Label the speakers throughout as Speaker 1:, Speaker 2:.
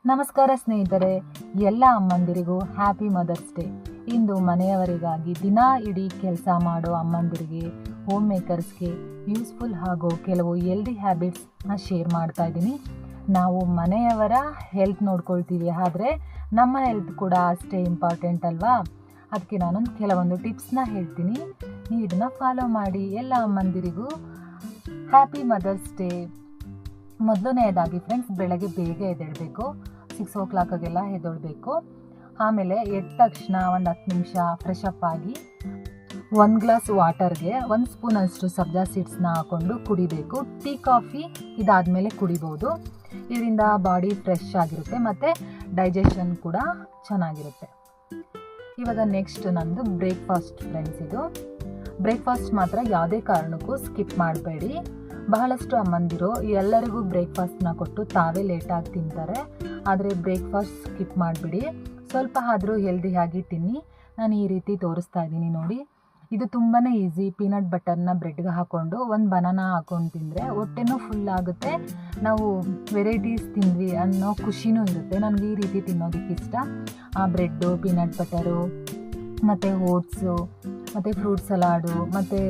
Speaker 1: ನಮಸ್ಕಾರ ಸ್ನೇಹಿತರೆ, ಎಲ್ಲ ಅಮ್ಮಂದಿರಿಗೂ ಹ್ಯಾಪಿ ಮದರ್ಸ್ ಡೇ. ಇಂದು ಮನೆಯವರಿಗಾಗಿ ದಿನ ಇಡೀ ಕೆಲಸ ಮಾಡೋ ಅಮ್ಮಂದಿರಿಗೆ, ಹೋಮ್ ಮೇಕರ್ಸ್ಗೆ ಯೂಸ್ಫುಲ್ ಹಾಗೂ ಕೆಲವು ಹೆಲ್ದಿ ಹ್ಯಾಬಿಟ್ಸ್ನ ಶೇರ್ ಮಾಡ್ತಾ ಇದ್ದೀನಿ. ನಾವು ಮನೆಯವರ ಹೆಲ್ತ್ ನೋಡ್ಕೊಳ್ತೀವಿ, ಆದರೆ ನಮ್ಮ ಹೆಲ್ತ್ ಕೂಡ ಅಷ್ಟೇ ಇಂಪಾರ್ಟೆಂಟ್ ಅಲ್ವಾ? ಅದಕ್ಕೆ ನಾನು ಕೆಲವೊಂದು ಟಿಪ್ಸ್ನ ಹೇಳ್ತೀನಿ, ನೀವು ಇದನ್ನು ಫಾಲೋ ಮಾಡಿ. ಎಲ್ಲ ಅಮ್ಮಂದಿರಿಗೂ ಹ್ಯಾಪಿ ಮದರ್ಸ್ ಡೇ. ಮೊದಲನೇದಾಗಿ ಫ್ರೆಂಡ್ಸ್, ಬೆಳಗ್ಗೆ ಬೇಗ ಎದ್ದೇಳಬೇಕು. 6 o'clock ಎದ್ದೇಳಬೇಕು. ಆಮೇಲೆ ಎದ್ದ ತಕ್ಷಣ ಒಂದು 10 ನಿಮಿಷ ಫ್ರೆಶ್ ಅಪ್ ಆಗಿ 1 ಗ್ಲಾಸ್ ವಾಟರ್ಗೆ 1 ಸ್ಪೂನ್ ಅಷ್ಟು ಸಬ್ಜಾ ಸೀಡ್ಸ್ನ ಹಾಕ್ಕೊಂಡು ಕುಡಿಬೇಕು. ಟೀ ಕಾಫಿ ಇದಾದಮೇಲೆ ಕುಡಿಬೋದು. ಇದರಿಂದ ಬಾಡಿ ಫ್ರೆಶ್ ಆಗಿರುತ್ತೆ ಮತ್ತು ಡೈಜೆಷನ್ ಕೂಡ ಚೆನ್ನಾಗಿರುತ್ತೆ. ಇವಾಗ ನೆಕ್ಸ್ಟ್ ನಂದು ಬ್ರೇಕ್ಫಾಸ್ಟ್ ಫ್ರೆಂಡ್ಸ್. ಇದು ಬ್ರೇಕ್ಫಾಸ್ಟ್ ಮಾತ್ರ ಯಾವುದೇ ಕಾರಣಕ್ಕೂ ಸ್ಕಿಪ್ ಮಾಡಬೇಡಿ. ಬಹಳಷ್ಟು ಅಮ್ಮಂದಿರು ಎಲ್ಲರಿಗೂ ಬ್ರೇಕ್ಫಾಸ್ಟ್ನ ಕೊಟ್ಟು ತಾವೇ ಲೇಟಾಗಿ ತಿಂತಾರೆ, ಆದರೆ ಬ್ರೇಕ್ಫಾಸ್ಟ್ ಸ್ಕಿಪ್ ಮಾಡಿಬಿಡಿ. ಸ್ವಲ್ಪ ಆದರೂ ಹೆಲ್ದಿಯಾಗಿ ತಿನ್ನಿ. ನಾನು ಈ ರೀತಿ ತೋರಿಸ್ತಾ ಇದ್ದೀನಿ ನೋಡಿ. ಇದು ತುಂಬಾ ಈಸಿ. ಪೀನಟ್ ಬಟರ್ನ ಬ್ರೆಡ್ಗೆ ಹಾಕ್ಕೊಂಡು ಒಂದು ಬನಾನಾ ಹಾಕ್ಕೊಂಡು ತಿಂದರೆ ಹೊಟ್ಟೆನೂ ಫುಲ್ ಆಗುತ್ತೆ, ನಾವು ವೆರೈಟೀಸ್ ತಿಂದ್ವಿ ಅನ್ನೋ ಖುಷಿನೂ ಇರುತ್ತೆ. ನನಗೆ ಈ ರೀತಿ ತಿನ್ನೋದಕ್ಕೆ ಇಷ್ಟ. ಬ್ರೆಡ್ಡು, ಪೀನಟ್ ಬಟರು ಮತ್ತು ಓಟ್ಸು ಮತ್ತು ಫ್ರೂಟ್ ಸಲಾಡು ಮತ್ತು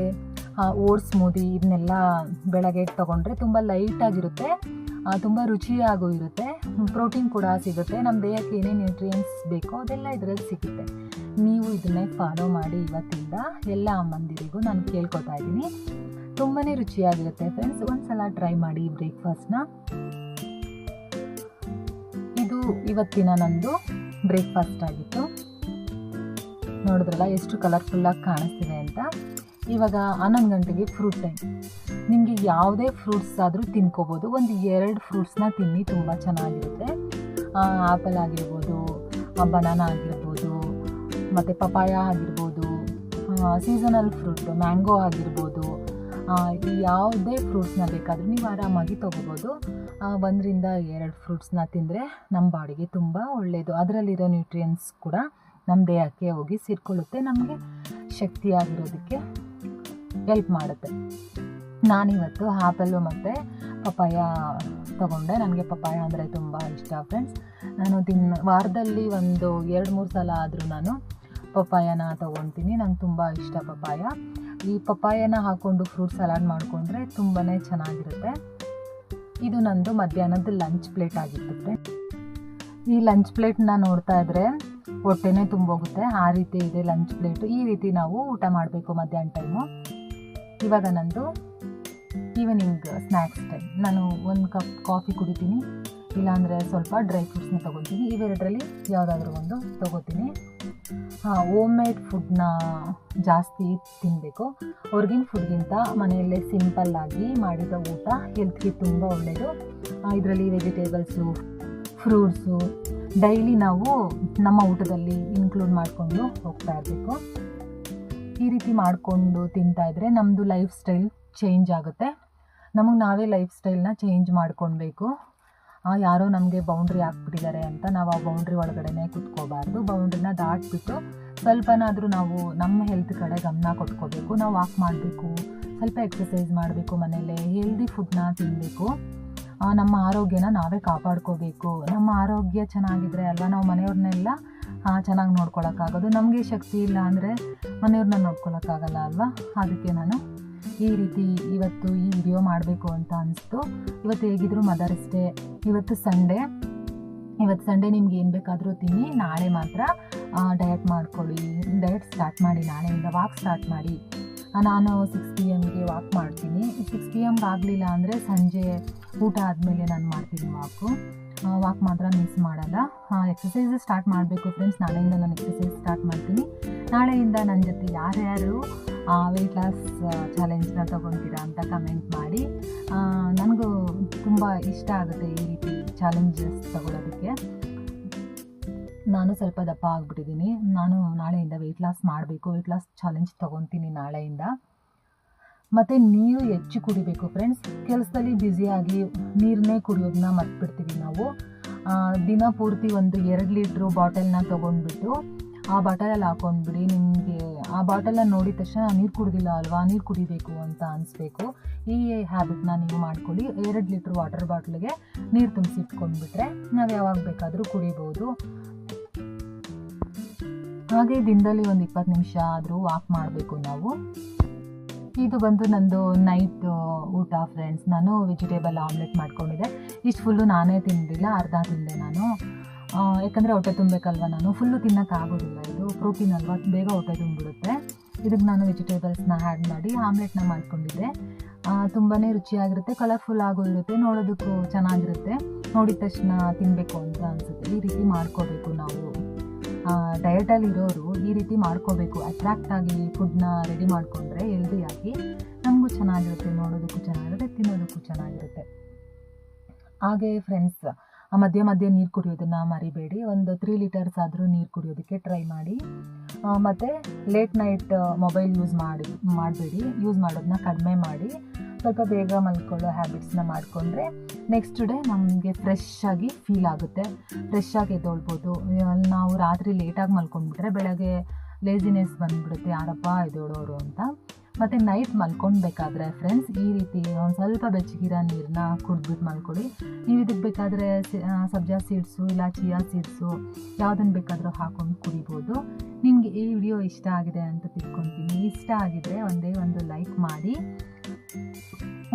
Speaker 1: ಓಟ್ಸ್ ಸ್ಮೂದಿ ಇದನ್ನೆಲ್ಲ ಬೆಳಗ್ಗೆ ತೊಗೊಂಡ್ರೆ ತುಂಬ ಲೈಟಾಗಿರುತ್ತೆ, ತುಂಬ ರುಚಿಯಾಗೂ ಇರುತ್ತೆ, ಪ್ರೋಟೀನ್ ಕೂಡ ಸಿಗುತ್ತೆ. ನಮ್ಮ ದೇಹಕ್ಕೆ ಏನೇನು ನ್ಯೂಟ್ರಿಯೆಂಟ್ಸ್ ಬೇಕೋ ಅದೆಲ್ಲ ಇದರಲ್ಲಿ ಸಿಗುತ್ತೆ. ನೀವು ಇದನ್ನೇ ಫಾಲೋ ಮಾಡಿ. ಇವತ್ತಿಂದ ಎಲ್ಲ ಅಮ್ಮಂದಿರಿಗೂ ನಾನು ಕೇಳ್ಕೊತಾ ಇದ್ದೀನಿ. ತುಂಬಾ ರುಚಿಯಾಗಿರುತ್ತೆ ಫ್ರೆಂಡ್ಸ್. ಒಂದ್ಸಲ ಟ್ರೈ ಮಾಡಿ ಈ ಬ್ರೇಕ್ಫಾಸ್ಟ್ನ. ಇದು ಇವತ್ತಿನ ನಂದು ಬ್ರೇಕ್ಫಾಸ್ಟ್ ಆಗಿತ್ತು. ನೋಡಿದ್ರಲ್ಲ ಎಷ್ಟು ಕಲರ್ಫುಲ್ಲಾಗಿ ಕಾಣಿಸ್ತಿದೆ ಅಂತ. ಇವಾಗ 11 ಗಂಟೆಗೆ ಫ್ರೂಟ್ ಟೈಮ್. ನಿಮಗೆ ಯಾವುದೇ ಫ್ರೂಟ್ಸ್ ಆದರೂ ತಿನ್ಕೋಬೋದು. ಒಂದು 2 ಫ್ರೂಟ್ಸ್ನ ತಿನ್ನಿ, ತುಂಬ ಚೆನ್ನಾಗಿರುತ್ತೆ. ಆ್ಯಪಲ್ ಆಗಿರ್ಬೋದು, ಬನಾನಾ ಆಗಿರ್ಬೋದು, ಮತ್ತು ಪಪಾಯ ಆಗಿರ್ಬೋದು, ಸೀಸನಲ್ ಫ್ರೂಟ್ ಮ್ಯಾಂಗೋ ಆಗಿರ್ಬೋದು, ಯಾವುದೇ ಫ್ರೂಟ್ಸ್ನ ಬೇಕಾದರೂ ನೀವು ಆರಾಮಾಗಿ ತೊಗೋಬೋದು. 1-2 ಫ್ರೂಟ್ಸ್ನ ತಿಂದರೆ ನಮ್ಮ ಬಾಡಿಗೆ ತುಂಬ ಒಳ್ಳೆಯದು. ಅದರಲ್ಲಿರೋ ನ್ಯೂಟ್ರಿಯೆಂಟ್ಸ್ ಕೂಡ ನಮ್ಮ ದೇಹಕ್ಕೆ ಹೋಗಿ ಸೇರಿಕೊಳ್ಳುತ್ತೆ, ನಮಗೆ ಶಕ್ತಿಯಾಗಿರೋದಕ್ಕೆ ಹೆಲ್ಪ್ ಮಾಡುತ್ತೆ. ನಾನಿವತ್ತು ಆ್ಯಪಲ್ಲು ಮತ್ತು ಪಪಾಯ ತೊಗೊಂಡೆ. ನನಗೆ ಪಪಾಯ ಅಂದರೆ ತುಂಬ ಇಷ್ಟ ಫ್ರೆಂಡ್ಸ್. ನಾನು ವಾರದಲ್ಲಿ ಒಂದು 2-3 ಸಲ ಆದರೂ ನಾನು ಪಪಾಯನ ತೊಗೊಳ್ತೀನಿ. ನಂಗೆ ತುಂಬ ಇಷ್ಟ ಪಪಾಯ. ಈ ಪಪಾಯನ ಹಾಕ್ಕೊಂಡು ಫ್ರೂಟ್ ಸಲಾಡ್ ಮಾಡಿಕೊಂಡ್ರೆ ತುಂಬಾ ಚೆನ್ನಾಗಿರುತ್ತೆ. ಇದು ನಂದು ಮಧ್ಯಾಹ್ನದ ಲಂಚ್ ಪ್ಲೇಟ್ ಆಗಿತ್ತು ಫ್ರೆಂಡ್ಸ್. ಈ ಲಂಚ್ ಪ್ಲೇಟ್ನ ನೋಡ್ತಾ ಇದ್ದರೆ ಹೊಟ್ಟೆನೇ ತುಂಬೋಗುತ್ತೆ, ಆ ರೀತಿ ಇದೆ ಲಂಚ್ ಪ್ಲೇಟು. ಈ ರೀತಿ ನಾವು ಊಟ ಮಾಡಬೇಕು ಮಧ್ಯಾಹ್ನ ಟೈಮು. ಇವಾಗ ನಂದು ಈವ್ನಿಂಗ್ ಸ್ನ್ಯಾಕ್ಸ್ ಟೈಮ್. ನಾನು 1 ಕಪ್ ಕಾಫಿ ಕುಡಿತೀನಿ, ಇಲ್ಲಾಂದರೆ ಸ್ವಲ್ಪ ಡ್ರೈ ಫ್ರೂಟ್ಸ್ನ ತೊಗೊತೀನಿ. ಇವೆರಡರಲ್ಲಿ ಯಾವುದಾದ್ರೂ ಒಂದು ತೊಗೋತೀನಿ. ಹೋಮ್ ಮೇಡ್ ಫುಡ್ನ ಜಾಸ್ತಿ ತಿನ್ನಬೇಕು. ಹೊರಗಿನ ಫುಡ್ಗಿಂತ ಮನೆಯಲ್ಲೇ ಸಿಂಪಲ್ಲಾಗಿ ಮಾಡಿದ ಊಟ ಹೆಲ್ತ್ಗೆ ತುಂಬ ಒಳ್ಳೆಯದು. ಇದರಲ್ಲಿ ವೆಜಿಟೇಬಲ್ಸು, ಫ್ರೂಟ್ಸು ಡೈಲಿ ನಾವು ನಮ್ಮ ಊಟದಲ್ಲಿ ಇನ್ಕ್ಲೂಡ್ ಮಾಡಿಕೊಂಡು ಹೋಗ್ತಾ ಇರಬೇಕು. ಈ ರೀತಿ ಮಾಡಿಕೊಂಡು ತಿಂತಾಯಿದ್ರೆ ನಮ್ಮದು ಲೈಫ್ ಸ್ಟೈಲ್ ಚೇಂಜ್ ಆಗುತ್ತೆ. ನಮಗೆ ನಾವೇ ಲೈಫ್ ಸ್ಟೈಲ್ನ ಚೇಂಜ್ ಮಾಡ್ಕೊಳ್ಬೇಕು. ಯಾರೋ ನಮಗೆ ಬೌಂಡ್ರಿ ಹಾಕ್ಬಿಟ್ಟಿದ್ದಾರೆ ಅಂತ ನಾವು ಆ ಬೌಂಡ್ರಿ ಒಳಗಡೆ ಕುತ್ಕೋಬಾರ್ದು. ಬೌಂಡ್ರಿನ ದಾಟ್ಬಿಟ್ಟು ಸ್ವಲ್ಪನಾದರೂ ನಾವು ನಮ್ಮ ಹೆಲ್ತ್ ಕಡೆ ಗಮನ ಕೊಟ್ಕೋಬೇಕು. ನಾವು ವಾಕ್ ಮಾಡಬೇಕು, ಸ್ವಲ್ಪ ಎಕ್ಸಸೈಸ್ ಮಾಡಬೇಕು, ಮನೆಯಲ್ಲೇ ಹೆಲ್ದಿ ಫುಡ್ನ ತಿನ್ನಬೇಕು. ನಮ್ಮ ಆರೋಗ್ಯನ ನಾವೇ ಕಾಪಾಡ್ಕೋಬೇಕು. ನಮ್ಮ ಆರೋಗ್ಯ ಚೆನ್ನಾಗಿದ್ರೆ ಅಲ್ವಾ ನಾವು ಮನೆಯವ್ರನ್ನೆಲ್ಲ ಚೆನ್ನಾಗಿ ನೋಡ್ಕೊಳಕ್ಕಾಗೋದು. ನಮಗೆ ಶಕ್ತಿ ಇಲ್ಲ ಅಂದರೆ ಮನೆಯವ್ರನ್ನ ನೋಡ್ಕೊಳಕ್ಕಾಗಲ್ಲ ಅಲ್ವಾ? ಅದಕ್ಕೆ ನಾನು ಈ ರೀತಿ ಇವತ್ತು ಈ ವಿಡಿಯೋ ಮಾಡಬೇಕು ಅಂತ ಅನಿಸ್ತು. ಇವತ್ತು ಹೇಗಿದ್ರು ಮದರ್ಸ್ ಡೇ. ಇವತ್ತು ಸಂಡೇ ನಿಮ್ಗೆ ಏನು ಬೇಕಾದರೂ ತಿನ್ನಿ. ನಾಳೆ ಮಾತ್ರ ಡಯಟ್ ಮಾಡ್ಕೊಳ್ಳಿ. ಡಯಟ್ ಸ್ಟಾರ್ಟ್ ಮಾಡಿ, ನಾಳೆಯಿಂದ ವಾಕ್ ಸ್ಟಾರ್ಟ್ ಮಾಡಿ. ನಾನು 6 PM ವಾಕ್ ಮಾಡ್ತೀನಿ. 6 PM ಆಗಲಿಲ್ಲ ಅಂದರೆ ಸಂಜೆ ಊಟ ಆದಮೇಲೆ ನಾನು ಮಾಡ್ತೀನಿ ವಾಕ್ ಮಾತ್ರ ಮಿಸ್ ಮಾಡಲ್ಲ. ಎಕ್ಸಸೈಸ್ ಸ್ಟಾರ್ಟ್ ಮಾಡಬೇಕು ಫ್ರೆಂಡ್ಸ್. ನಾಳೆಯಿಂದ ನಾನು ಎಕ್ಸಸೈಸ್ ಸ್ಟಾರ್ಟ್ ಮಾಡ್ತೀನಿ. ನಾಳೆಯಿಂದ ನನ್ನ ಜೊತೆ ಯಾರ್ಯಾರು ವೆಯ್ಟ್ ಲಾಸ್ ಚಾಲೆಂಜ್ನ ತೊಗೊತೀರಾ ಅಂತ ಕಮೆಂಟ್ ಮಾಡಿ. ನನಗೂ ತುಂಬ ಇಷ್ಟ ಆಗುತ್ತೆ ಈ ರೀತಿ ಚಾಲೆಂಜಸ್ ತಗೊಳ್ಳೋದಕ್ಕೆ. ನಾನು ಸ್ವಲ್ಪ ದಪ್ಪ ಆಗಿಬಿಟ್ಟಿದ್ದೀನಿ. ನಾನು ನಾಳೆಯಿಂದ ವೆಯ್ಟ್ ಲಾಸ್ ಮಾಡಬೇಕು. ವೆಯ್ಟ್ ಲಾಸ್ ಚಾಲೆಂಜ್ ತೊಗೊತೀನಿ ನಾಳೆಯಿಂದ. ಮತ್ತು ನೀರು ಹೆಚ್ಚು ಕುಡಿಬೇಕು ಫ್ರೆಂಡ್ಸ್. ಕೆಲಸದಲ್ಲಿ ಬ್ಯುಸಿಯಾಗಿ ನೀರನ್ನೇ ಕುಡಿಯೋದನ್ನ ಮರ್ತ್ಬಿಡ್ತೀವಿ ನಾವು. ದಿನ ಪೂರ್ತಿ ಒಂದು 2 ಲೀಟ್ರು ಬಾಟಲ್ನ ತೊಗೊಂಡ್ಬಿಟ್ಟು ಆ ಬಾಟಲಲ್ಲಿ ಹಾಕ್ಕೊಂಡ್ಬಿಡಿ. ನಿಮಗೆ ಆ ಬಾಟಲನ್ನ ನೋಡಿದ ತಕ್ಷಣ ನೀರು ಕುಡಿದಿಲ್ಲ ಅಲ್ವಾ, ನೀರು ಕುಡಿಬೇಕು ಅಂತ ಅನಿಸ್ಬೇಕು. ಈ ಹ್ಯಾಬಿಟ್ನ ನೀವು ಮಾಡ್ಕೊಳ್ಳಿ. 2 ಲೀಟ್ರ್ ವಾಟರ್ ಬಾಟ್ಲಿಗೆ ನೀರು ತುಂಬಿಸಿ ಇಟ್ಕೊಂಡ್ಬಿಟ್ರೆ ನಾವು ಯಾವಾಗ ಬೇಕಾದರೂ ಕುಡಿಬೋದು. ಹಾಗೆ ದಿನದಲ್ಲಿ ಒಂದು 20 ನಿಮಿಷ ಆದರೂ ವಾಕ್ ಮಾಡಬೇಕು ನಾವು. ಇದು ಬಂದು ನಂದು ನೈಟ್ ಊಟ ಫ್ರೆಂಡ್ಸ್. ನಾನು ವೆಜಿಟೇಬಲ್ ಆಮ್ಲೆಟ್ ಮಾಡ್ಕೊಂಡಿದ್ದೆ. ಇಷ್ಟು ಫುಲ್ಲು ನಾನೇ ತಿಂದಿಲ್ಲ, ಅರ್ಧ ತಿಂದೆ ನಾನು. ಯಾಕಂದರೆ ಹೊಟ್ಟೆ ತುಂಬಬೇಕಲ್ವ, ನಾನು ಫುಲ್ಲು ತಿನ್ನೋಕ್ಕಾಗೋದಿಲ್ಲ. ಇದು ಪ್ರೋಟೀನ್ ಅಲ್ವಾ, ಬೇಗ ಹೊಟ್ಟೆ ತುಂಬಿಡುತ್ತೆ. ಇದಕ್ಕೆ ನಾನು ವೆಜಿಟೇಬಲ್ಸ್ನ ಆ್ಯಡ್ ಮಾಡಿ ಆಮ್ಲೆಟ್ನ ಮಾಡ್ಕೊಂಡಿದ್ದೆ. ತುಂಬಾ ರುಚಿಯಾಗಿರುತ್ತೆ, ಕಲರ್ಫುಲ್ ಆಗೋ ಇರುತ್ತೆ, ನೋಡೋದಕ್ಕೂ ಚೆನ್ನಾಗಿರುತ್ತೆ. ನೋಡಿದ ತಕ್ಷಣ ತಿನ್ನಬೇಕು ಅಂತ ಅನಿಸುತ್ತೆ. ಈ ರೀತಿ ಮಾಡ್ಕೋಬೇಕು ನಾವು. ಡಯಟಲ್ಲಿ ಇರೋರು ಈ ರೀತಿ ಮಾಡ್ಕೋಬೇಕು. ಅಟ್ರಾಕ್ಟಾಗಿ ಫುಡ್ನ ರೆಡಿ ಮಾಡಿಕೊಂಡ್ರೆ ಹೆಲ್ದಿಯಾಗಿ ನಮಗೂ ಚೆನ್ನಾಗಿರುತ್ತೆ, ನೋಡೋದಕ್ಕೂ ಚೆನ್ನಾಗಿರುತ್ತೆ, ತಿನ್ನೋದಕ್ಕೂ ಚೆನ್ನಾಗಿರುತ್ತೆ. ಹಾಗೆ ಫ್ರೆಂಡ್ಸ್, ಮಧ್ಯೆ ಮಧ್ಯೆ ನೀರು ಕುಡಿಯೋದನ್ನು ಮರಿಬೇಡಿ. ಒಂದು 3 ಲೀಟರ್ಸ್ ಆದರೂ ನೀರು ಕುಡಿಯೋದಕ್ಕೆ ಟ್ರೈ ಮಾಡಿ. ಮತ್ತು ಲೇಟ್ ನೈಟ್ ಮೊಬೈಲ್ ಮಾಡಬೇಡಿ. ಯೂಸ್ ಮಾಡೋದನ್ನ ಕಡಿಮೆ ಮಾಡಿ. ಸ್ವಲ್ಪ ಬೇಗ ಮಲ್ಕೊಳ್ಳೋ ಹ್ಯಾಬಿಟ್ಸ್ನ ಮಾಡಿಕೊಂಡ್ರೆ ನೆಕ್ಸ್ಟ್ ಡೇ ನಮಗೆ ಫ್ರೆಶ್ ಆಗಿ ಫೀಲ್ ಆಗುತ್ತೆ, ಫ್ರೆಶ್ ಆಗಿ ಎದ್ದೊಳ್ಬೋದು. ನಾವು ರಾತ್ರಿ ಲೇಟಾಗಿ ಮಲ್ಕೊಂಡ್ಬಿಟ್ರೆ ಬೆಳಗ್ಗೆ ಲೇಜಿನೆಸ್ ಬಂದುಬಿಡುತ್ತೆ, ಯಾರಪ್ಪ ಎದ್ದೋಳೋರು ಅಂತ. ಮತ್ತು ನೈಟ್ ಮಲ್ಕೊಳ್ಬೇಕಾದ್ರೆ ಫ್ರೆಂಡ್ಸ್ ಈ ರೀತಿ ಒಂದು ಸ್ವಲ್ಪ ಬೆಚ್ಚಗಿರೋ ನೀರನ್ನ ಕುಡಿದ್ಬಿಟ್ಟು ಮಲ್ಕೊಳ್ಳಿ. ನೀವು ಇದಕ್ಕೆ ಬೇಕಾದರೆ ಸಬ್ಜಾ ಸೀಡ್ಸು ಇಲ್ಲ ಚಿಯಾ ಸೀಡ್ಸು ಯಾವುದನ್ನು ಬೇಕಾದರೂ ಹಾಕೊಂಡು ಕುಡಿಬೋದು. ನಿಮಗೆ ಈ ವಿಡಿಯೋ ಇಷ್ಟ ಆಗಿದೆ ಅಂತ ತಿಳ್ಕೊತೀನಿ. ಇಷ್ಟ ಆಗಿದರೆ ಒಂದೇ ಒಂದು ಲೈಕ್ ಮಾಡಿ,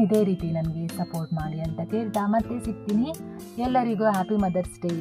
Speaker 1: ಇದೇ ರೀತಿ ನನಗೆ ಸಪೋರ್ಟ್ ಮಾಡಿ ಅಂತ ಕೇಳ್ತಾ ಮತ್ತೆ ಸಿಗ್ತೀನಿ. ಎಲ್ಲರಿಗೂ ಹ್ಯಾಪಿ ಮದರ್ಸ್ ಡೇ.